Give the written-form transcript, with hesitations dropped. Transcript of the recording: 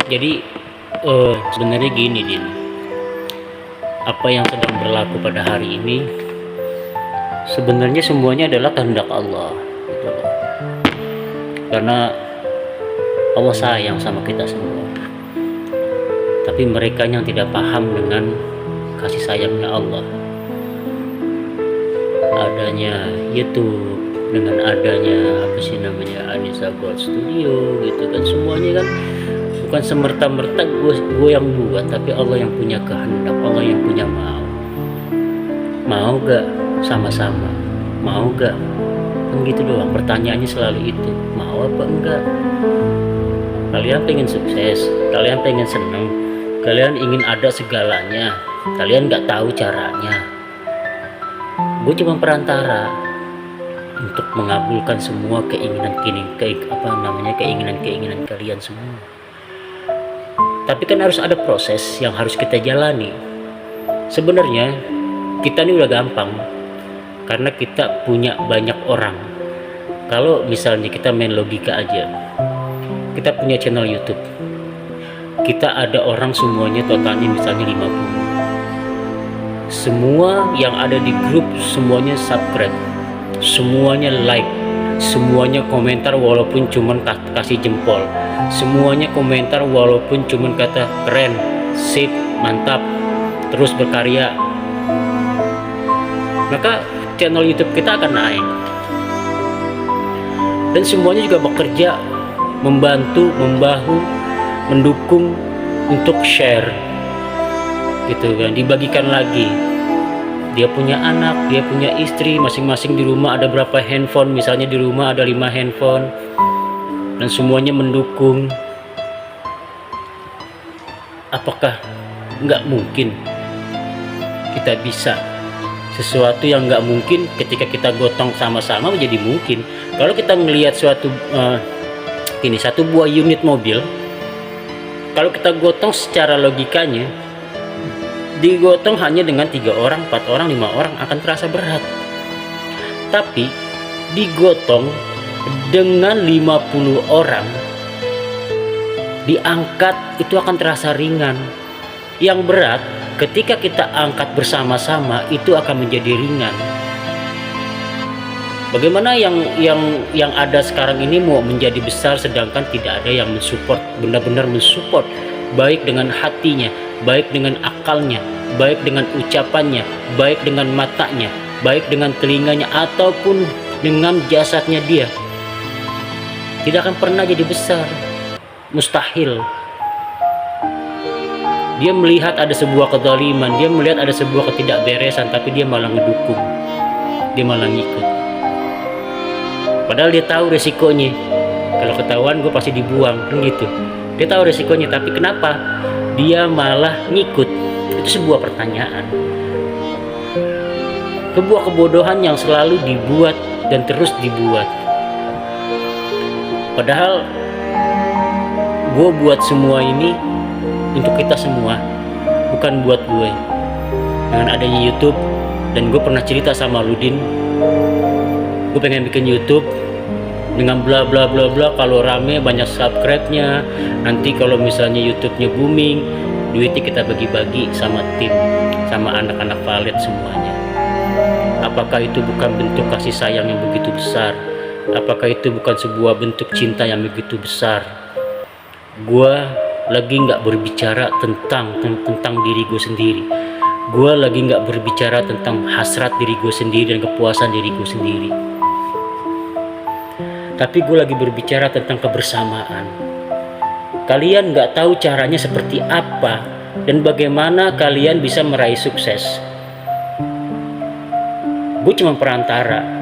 Jadi sebenarnya gini Din, apa yang sedang berlaku pada hari ini sebenarnya semuanya adalah kehendak Allah gitu loh. Karena Allah sayang sama kita semua, tapi mereka yang tidak paham dengan kasih sayangnya Allah, adanya YouTube, dengan adanya apa sih namanya Anissa Gold Studio gitu kan, semuanya kan bukan semerta-merta gue yang buat, tapi Allah yang punya kehendak, Allah yang punya mau gak sama-sama, mau gak, kan gitu doang pertanyaannya selalu itu, mau apa enggak. Kalian pengen sukses, kalian pengen seneng, kalian ingin ada segalanya, kalian gak tahu caranya. Gue cuma perantara untuk mengabulkan semua keinginan kalian semua. Tapi kan harus ada proses yang harus kita jalani. Sebenarnya kita ini udah gampang karena kita punya banyak orang. Kalau misalnya kita main logika aja, kita punya channel YouTube, kita ada orang semuanya totalnya misalnya 50. Semua yang ada di grup semuanya subscribe, semuanya like, semuanya komentar walaupun cuman kasih jempol, semuanya komentar walaupun cuman kata keren, sip, mantap, terus berkarya, maka channel YouTube kita akan naik. Dan semuanya juga bekerja, membantu, membahu, mendukung untuk share gitu kan, dibagikan lagi. Dia punya anak, dia punya istri, masing-masing di rumah ada berapa handphone, misalnya di rumah ada 5 handphone, dan semuanya mendukung. Apakah nggak mungkin kita bisa sesuatu yang nggak mungkin ketika kita gotong sama-sama menjadi mungkin? Kalau kita melihat satu buah unit mobil, kalau kita gotong secara logikanya, digotong hanya dengan 3 orang, 4 orang, 5 orang akan terasa berat. Tapi digotong dengan 50 orang, diangkat itu akan terasa ringan. Yang berat ketika kita angkat bersama-sama itu akan menjadi ringan. Bagaimana yang ada sekarang ini mau menjadi besar sedangkan tidak ada yang mensupport, benar-benar mensupport, baik dengan hatinya, baik dengan akalnya, baik dengan ucapannya, baik dengan matanya, baik dengan telinganya, ataupun dengan jasadnya dia. Tidak akan pernah jadi besar, mustahil. Dia melihat ada sebuah kezaliman, dia melihat ada sebuah ketidakberesan, tapi dia malah ngedukung, dia malah ngikut. Padahal dia tahu resikonya, kalau ketahuan gue pasti dibuang, kan gitu. Dia tahu resikonya, tapi kenapa dia malah ngikut? Itu sebuah pertanyaan, sebuah kebodohan yang selalu dibuat dan terus dibuat. Padahal gue buat semua ini untuk kita semua, bukan buat gue. Dengan adanya YouTube, dan gue pernah cerita sama Ludin, gue pengen bikin YouTube dengan bla bla bla bla, kalau rame banyak subscribe-nya, nanti kalau misalnya YouTube-nya booming, duitnya kita bagi-bagi sama tim, sama anak-anak Valet semuanya. Apakah itu bukan bentuk kasih sayang yang begitu besar? Apakah itu bukan sebuah bentuk cinta yang begitu besar? Gua lagi nggak berbicara tentang diri gue sendiri. Gua lagi nggak berbicara tentang hasrat diri gue sendiri dan kepuasan diri gue sendiri. Tapi gue lagi berbicara tentang kebersamaan. Kalian nggak tahu caranya seperti apa dan bagaimana kalian bisa meraih sukses. Gue cuma perantara.